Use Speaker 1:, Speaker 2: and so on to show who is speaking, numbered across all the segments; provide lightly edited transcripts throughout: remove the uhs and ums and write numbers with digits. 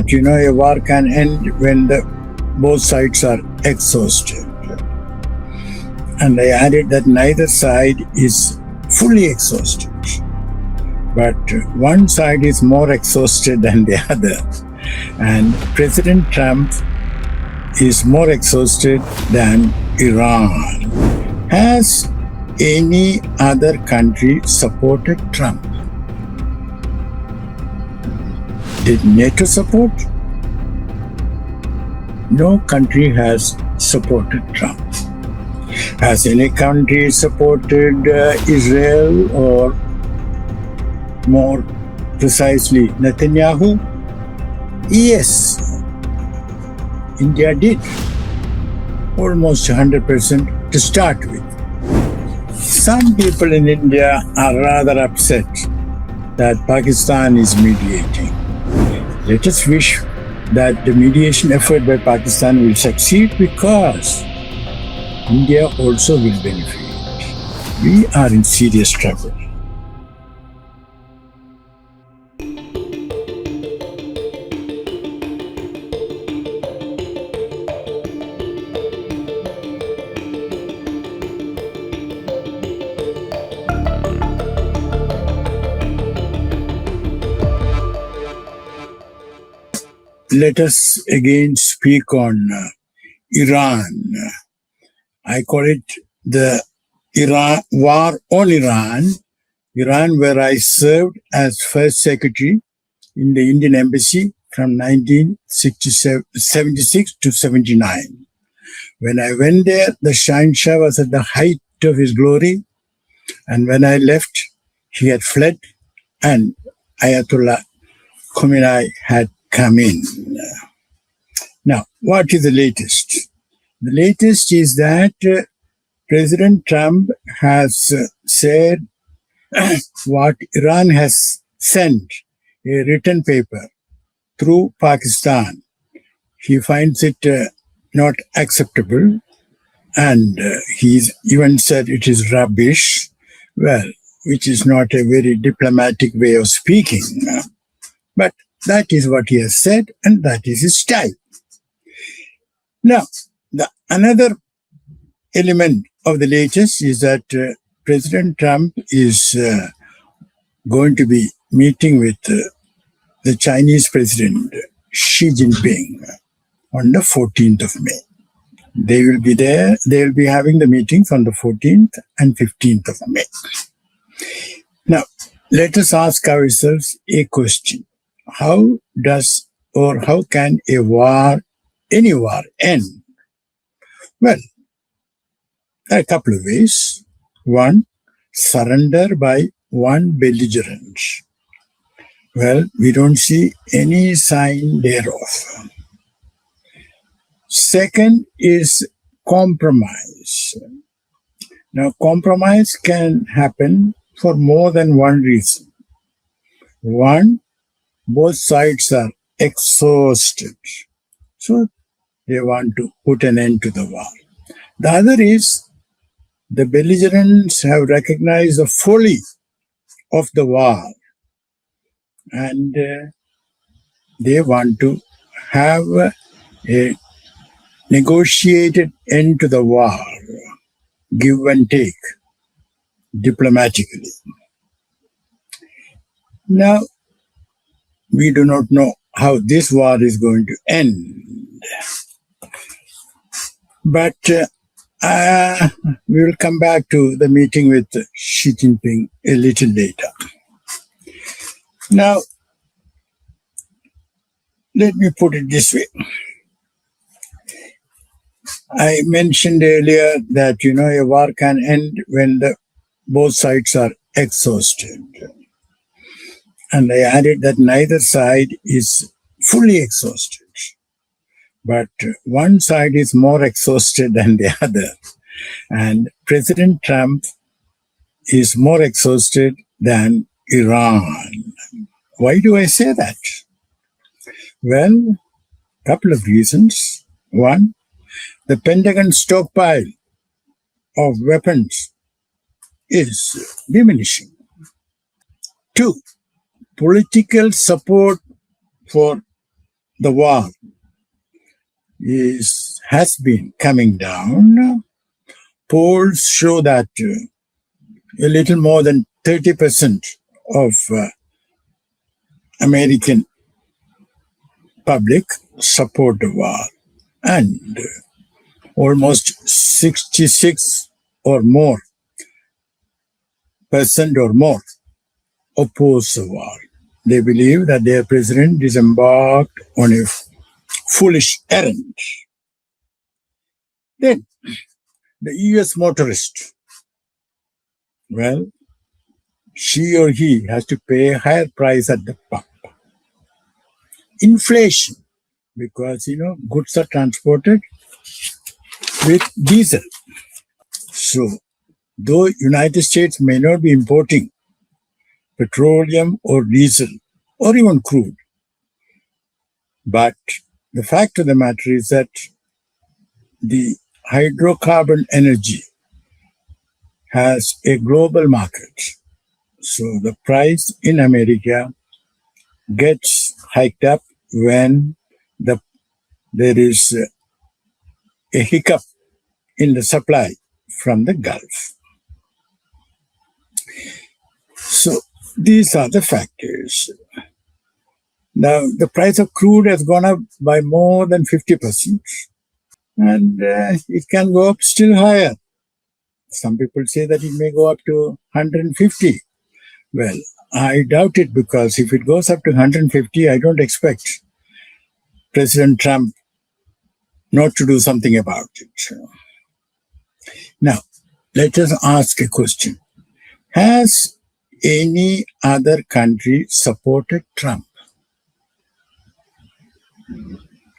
Speaker 1: that, a war can end when both sides are exhausted. And I added that neither side is fully exhausted, but one side is more exhausted than the other. And President Trump is more exhausted than Iran. Has any other country supported Trump? Did NATO support? No country has supported Trump. Has any country supported Israel, or more precisely Netanyahu? Yes, India did, almost 100% to start with. Some people in India are rather upset that Pakistan is mediating. Let us wish that the mediation effort by Pakistan will succeed, because India also will benefit. We are in serious trouble. Let us again speak on Iran. I call it the war on Iran, where I served as first secretary in the Indian embassy from 1976 to 79. When I went there, the Shah was at the height of his glory, and when I left, he had fled, and Ayatollah Khomeini had come in. Now, what is the latest? The latest is that President Trump has said what Iran has sent, a written paper through Pakistan. He finds it not acceptable, and he's even said it is rubbish, well, which is not a very diplomatic way of speaking. But that is what he has said, and that is his style. Now, another element of the latest is that President Trump is going to be meeting with the Chinese President Xi Jinping on the 14th of May. They will be there. They will be having the meetings on the 14th and 15th of May. Now, let us ask ourselves a question. How can any war end? Well, there are a couple of ways. One, surrender by one belligerent. Well, we don't see any sign thereof. Second is compromise. Now, compromise can happen for more than one reason. One, both sides are exhausted, so they want to put an end to the war. The other is the belligerents have recognized the folly of the war, and they want to have a negotiated end to the war, give and take, diplomatically. Now, we do not know how this war is going to end. But we will come back to the meeting with Xi Jinping a little later. Now, let me put it this way. I mentioned earlier that, a war can end when both sides are exhausted. And I added that neither side is fully exhausted, but one side is more exhausted than the other. And President Trump is more exhausted than Iran. Why do I say that? Well, a couple of reasons. One, the Pentagon stockpile of weapons is diminishing. Two, political support for the war has been coming down. Polls show that a little more than 30% of American public support the war, and almost 66 or more percent or more oppose the war. They believe that their president is embarked on a foolish errand. Then, the US motorist, well, she or he has to pay a higher price at the pump. Inflation, because, goods are transported with diesel. So, though United States may not be importing petroleum or diesel or even crude, but the fact of the matter is that the hydrocarbon energy has a global market. So the price in America gets hiked up when there is a hiccup in the supply from the Gulf. So these are the factors. Now, the price of crude has gone up by more than 50%, and it can go up still higher. Some people say that it may go up to 150. Well, I doubt it, because if it goes up to 150, I don't expect President Trump not to do something about it. Now, let us ask a question. Has any other country supported Trump?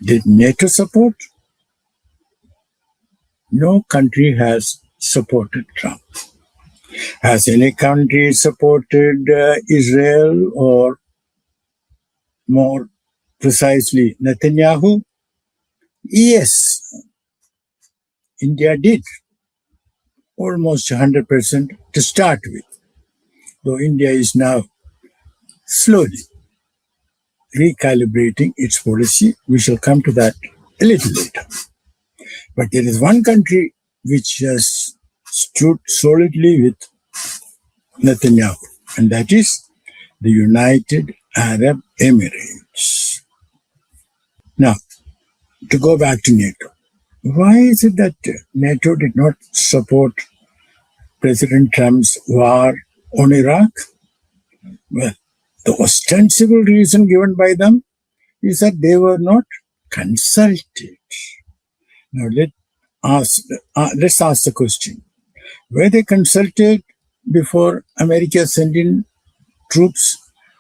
Speaker 1: Did NATO support? No country has supported Trump. Has any country supported Israel, or more precisely Netanyahu? Yes, India did, almost 100% to start with, though India is now slowly recalibrating its policy. We shall come to that a little later. But there is one country which has stood solidly with Netanyahu, and that is the United Arab Emirates. Now, to go back to NATO, why is it that NATO did not support President Trump's war on Iraq? Well, the ostensible reason given by them is that they were not consulted. Now, let's ask the question. Were they consulted before America sent in troops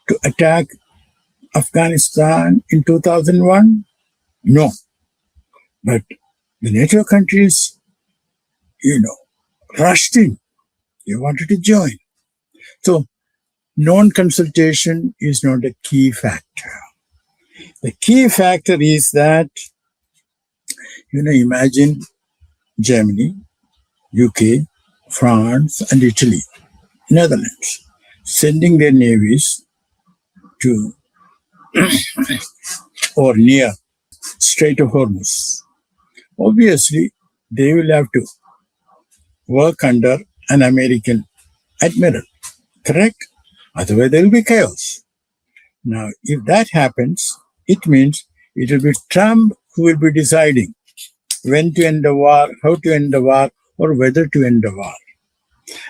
Speaker 1: to attack Afghanistan in 2001? No. But the NATO countries, rushed in. They wanted to join. So, non-consultation is not a key factor. The key factor is that, imagine Germany, UK, France, and Italy, Netherlands, sending their navies to or near Strait of Hormuz. Obviously, they will have to work under an American admiral, correct? Otherwise, there will be chaos. Now, if that happens, it means it will be Trump who will be deciding when to end the war, how to end the war, or whether to end the war.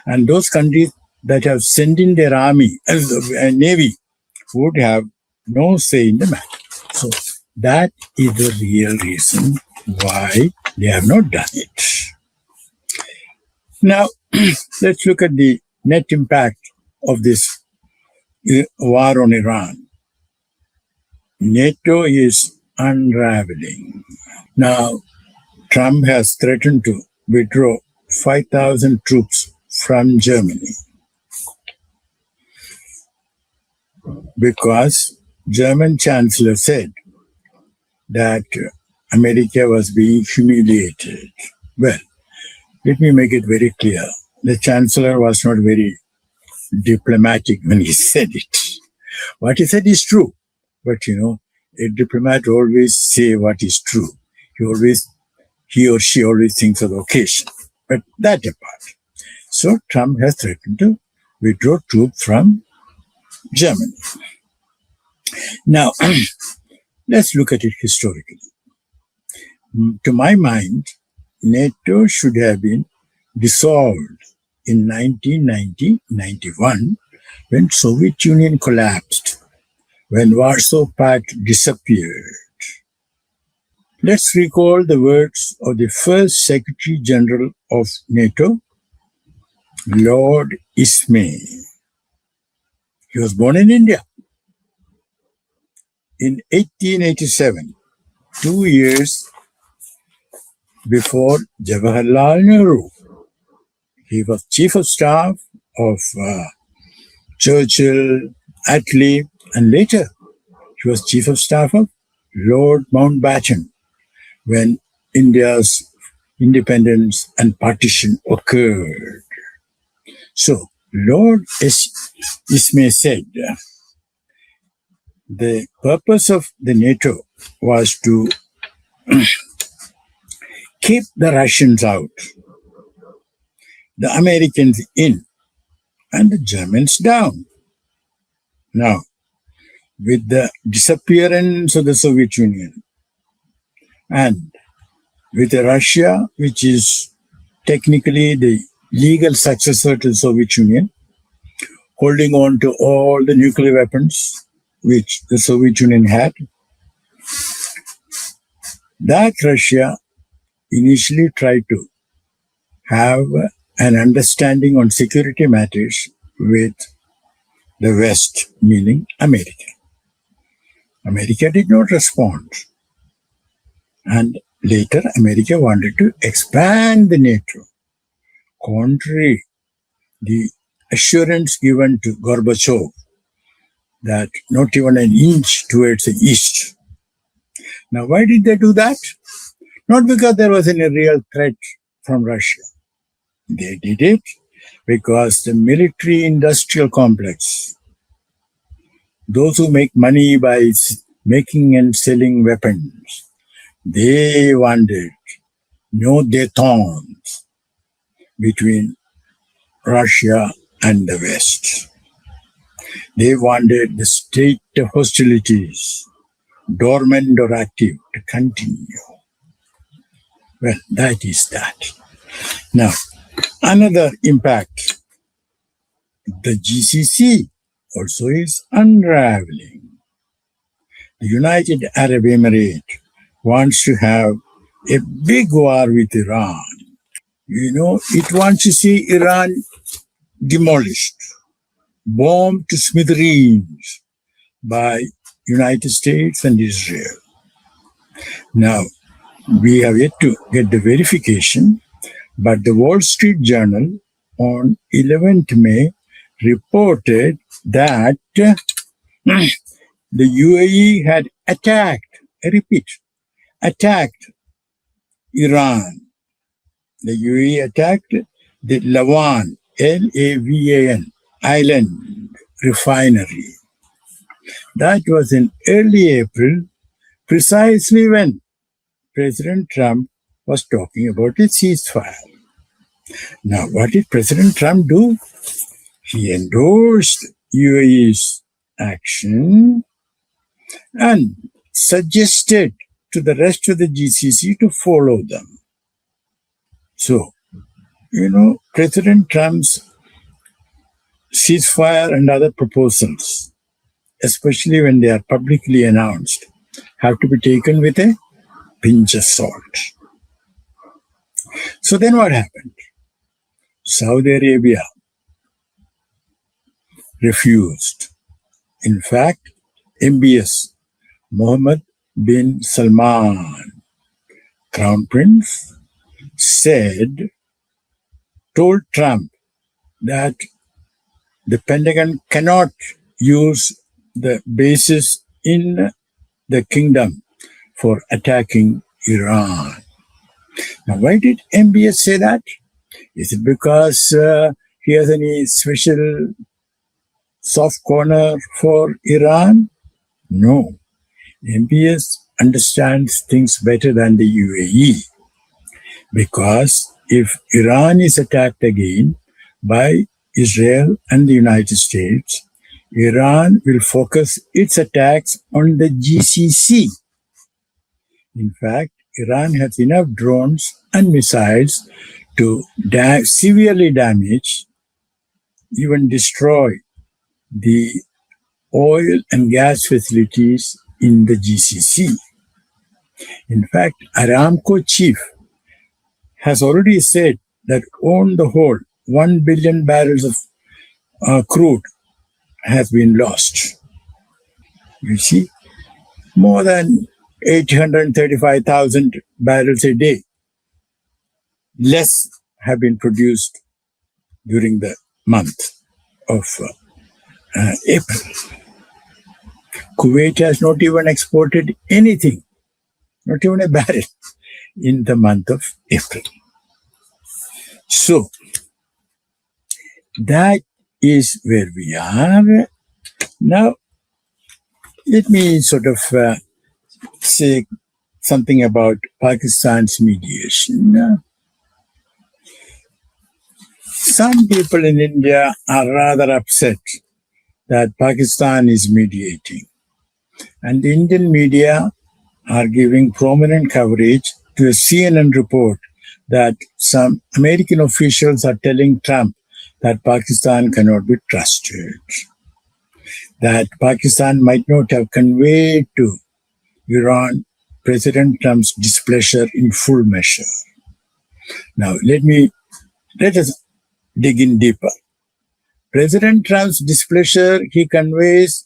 Speaker 1: And those countries that have sent in their army and navy would have no say in the matter. So that is the real reason why they have not done it. Now, let's look at the net impact of this war on Iran. NATO is unraveling. Now, Trump has threatened to withdraw 5,000 troops from Germany because German Chancellor said that America was being humiliated. Well, let me make it very clear. The Chancellor was not very diplomatic when he said it. What he said is true. But, A diplomat always say what is true. He or she always thinks of the occasion. But that apart. So Trump has threatened to withdraw troops from Germany. Now, let's look at it historically. To my mind, NATO should have been dissolved in 1990-91 when Soviet Union collapsed, when Warsaw Pact disappeared. Let's recall the words of the first Secretary General of NATO, Lord Ismay. He was born in India in 1887, 2 years before Jawaharlal Nehru. He was Chief of Staff of Churchill, Attlee, and later he was Chief of Staff of Lord Mountbatten when India's independence and partition occurred. So, Lord Ismay said, the purpose of the NATO was to keep the Russians out, the Americans in, and the Germans down. Now, with the disappearance of the Soviet Union and with Russia, which is technically the legal successor to the Soviet Union, holding on to all the nuclear weapons which the Soviet Union had, that Russia initially tried to have an understanding on security matters with the West, meaning America. America did not respond. And later, America wanted to expand the NATO, contrary the assurance given to Gorbachev that not even an inch towards the east. Now, why did they do that? Not because there was any real threat from Russia. They did it because the military-industrial complex, those who make money by making and selling weapons, they wanted no détente between Russia and the West. They wanted the state of hostilities, dormant or active, to continue. Well, that is that. Now, another impact, the GCC also is unraveling. The United Arab Emirates wants to have a big war with Iran. You know, it wants to see Iran demolished, bombed to smithereens by United States and Israel. Now, we have yet to get the verification, but the Wall Street Journal on 11th May reported that the UAE had attacked, I repeat, attacked Iran. The UAE attacked the Lavan, Lavan, island refinery. That was in early April, precisely when President Trump was talking about a ceasefire. Now, what did President Trump do? He endorsed UAE's action and suggested to the rest of the GCC to follow them. So, you know, President Trump's ceasefire and other proposals, especially when they are publicly announced, have to be taken with a pinch of salt. So then what happened? Saudi Arabia refused. In fact, MBS, Mohammed bin Salman, Crown Prince, told Trump that the Pentagon cannot use the bases in the kingdom for attacking Iran. Now, why did MBS say that? Is it because he has any special soft corner for Iran? No. MBS understands things better than the UAE, because if Iran is attacked again by Israel and the United States, Iran will focus its attacks on the GCC. In fact, Iran has enough drones and missiles to severely damage, even destroy the oil and gas facilities in the GCC. In fact, Aramco chief has already said that on the whole, 1 billion barrels of crude has been lost. You see, more than 835,000 barrels a day less have been produced during the month of April. Kuwait has not even exported anything, not even a barrel, in the month of April. So, that is where we are. Now, let me sort of say something about Pakistan's mediation. Some people in India are rather upset that Pakistan is mediating, and the Indian media are giving prominent coverage to a CNN report that some American officials are telling Trump that Pakistan cannot be trusted, that Pakistan might not have conveyed to Iran President Trump's displeasure in full measure. Now, let us dig in deeper. President Trump's displeasure he conveys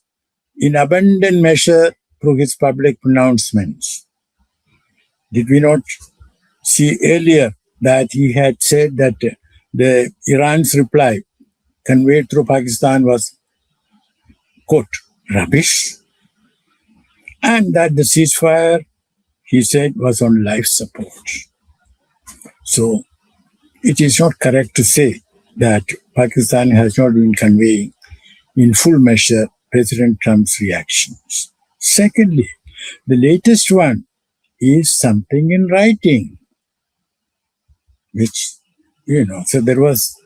Speaker 1: in abundant measure through his public pronouncements. Did we not see earlier that he had said that the Iran's reply conveyed through Pakistan was, quote, rubbish, and that the ceasefire, he said, was on life support. So it is not correct to say that Pakistan has not been conveying in full measure President Trump's reactions. Secondly, the latest one is something in writing, which, so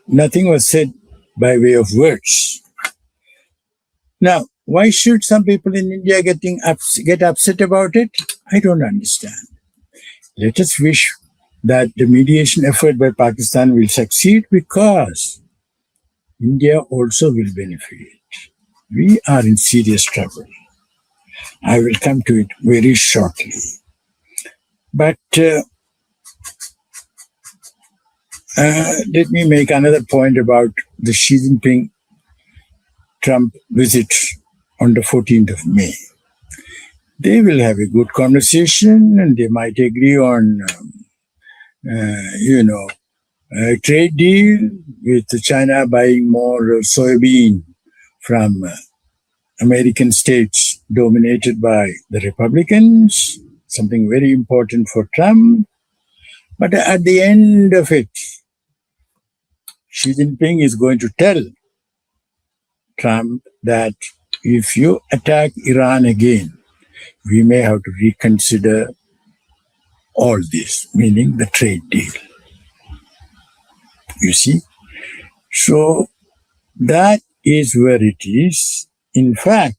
Speaker 1: nothing was said by way of words. Now, why should some people in India get upset about it? I don't understand. Let us wish that the mediation effort by Pakistan will succeed, because India also will benefit. We are in serious trouble. I will come to it very shortly. But let me make another point about the Xi Jinping Trump visit on the 14th of May. They will have a good conversation, and they might agree on, a trade deal with China buying more soybean from American states dominated by the Republicans, something very important for Trump. But at the end of it, Xi Jinping is going to tell Trump that if you attack Iran again, we may have to reconsider all this, meaning the trade deal. You see? So that is where it is. In fact,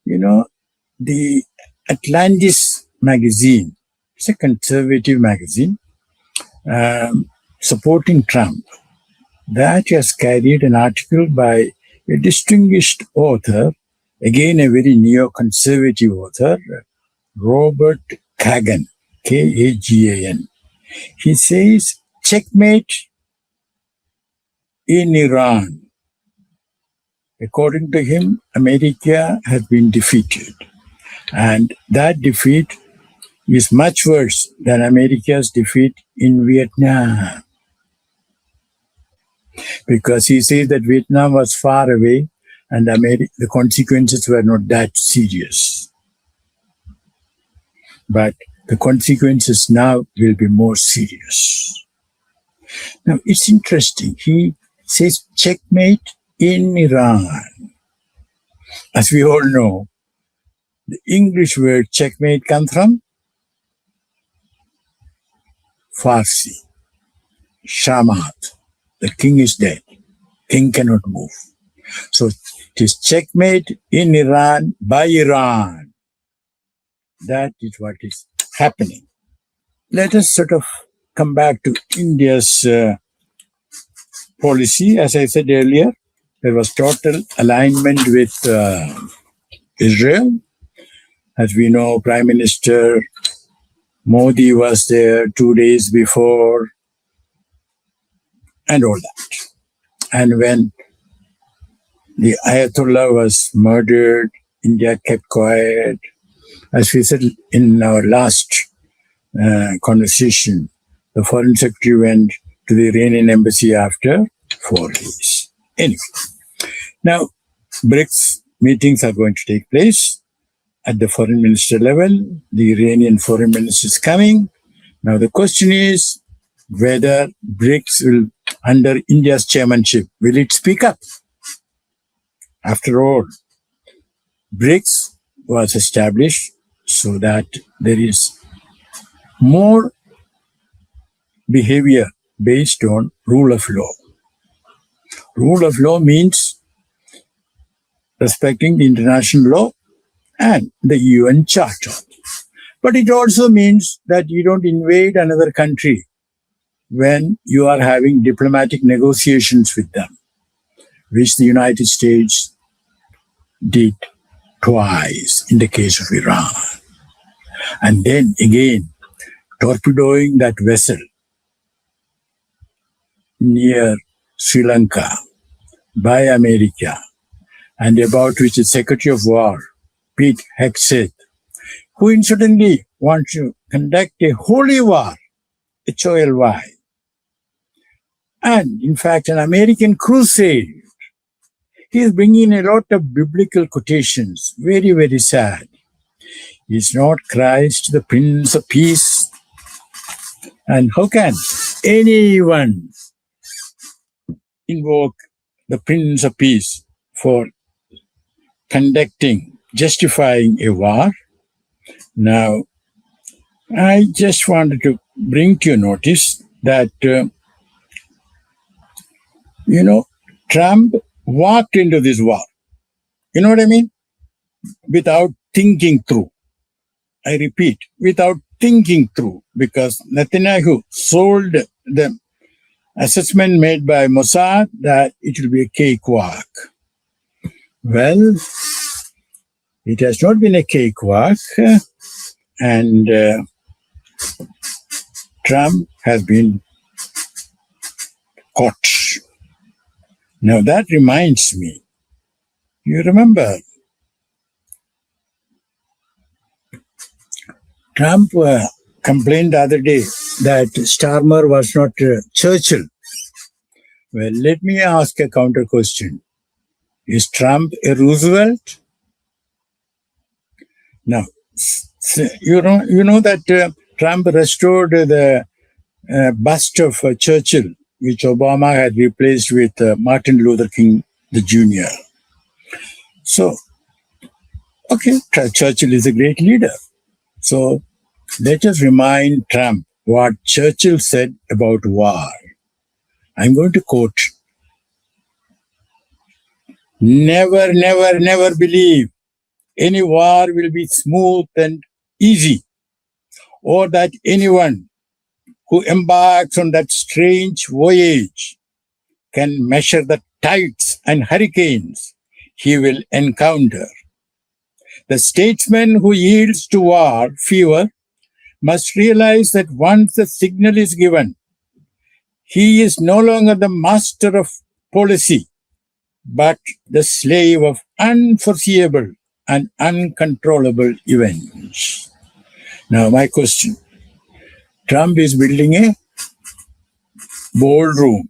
Speaker 1: the Atlantis magazine, it's a conservative magazine, supporting Trump, that has carried an article by a distinguished author, again a very neoconservative author, Robert Kagan, Kagan. He says, checkmate in Iran. According to him, America has been defeated. And that defeat is much worse than America's defeat in Vietnam. Because he says that Vietnam was far away and the consequences were not that serious. But the consequences now will be more serious. Now, it's interesting. He says checkmate in Iran. As we all know, The English word checkmate comes from Farsi, Shamat. The king is dead. King cannot move. So it is checkmate in Iran by Iran. That is what is happening. Let us sort of come back to India's policy. As I said earlier, there was total alignment with Israel. As we know, Prime Minister Modi was there 2 days before and all that. And when the Ayatollah was murdered, India kept quiet. As we said in our last conversation, the foreign secretary went to the Iranian embassy after 4 days. Anyway, now BRICS meetings are going to take place at the foreign minister level. The Iranian foreign minister is coming. Now the question is whether BRICS will, under India's chairmanship, will it speak up? After all, BRICS was established so that there is more behavior based on rule of law. Rule of law means respecting the international law and the UN Charter. But it also means that you don't invade another country when you are having diplomatic negotiations with them, which the United States did twice in the case of Iran. And then again, torpedoing that vessel near Sri Lanka by America, and about which the Secretary of War, Pete Hegseth, who incidentally wants to conduct a holy war, HOLY, and in fact an American crusade. He is bringing a lot of biblical quotations, very, very sad. Is not Christ the Prince of Peace? And how can anyone invoke the Prince of Peace for justifying a war? Now, I just wanted to bring to your notice that, Trump walked into this war. You know what I mean? Without thinking through. I repeat, without thinking through, because Netanyahu sold the assessment made by Mossad that it will be a cakewalk. Well, it has not been a cakewalk, and Trump has been caught. Now that reminds me, you remember Trump complained the other day that Starmer was not Churchill. Well, let me ask a counter question. Is Trump a Roosevelt? Now, you know that Trump restored the bust of Churchill, which Obama had replaced with Martin Luther King Jr. So, okay, Churchill is a great leader. So, let us remind Trump what Churchill said about war. I'm going to quote, "Never, never, never believe any war will be smooth and easy, or that anyone who embarks on that strange voyage can measure the tides and hurricanes he will encounter. The statesman who yields to war fever must realize that once the signal is given, he is no longer the master of policy, but the slave of unforeseeable and uncontrollable events." Now, my question, Trump is building a ballroom.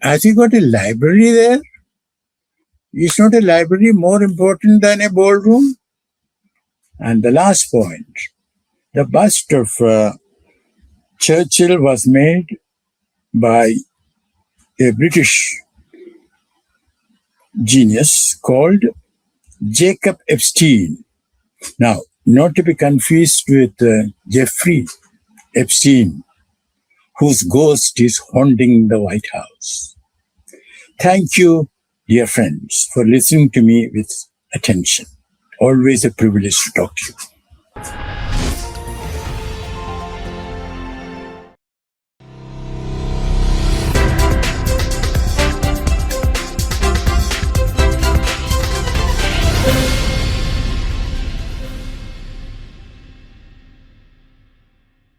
Speaker 1: Has he got a library there? Is not a library more important than a ballroom? And the last point, the bust of Churchill was made by a British genius called Jacob Epstein. Now, not to be confused with Jeffrey Epstein, whose ghost is haunting the White House. Thank you, dear friends, for listening to me with attention. Always a privilege to talk to you.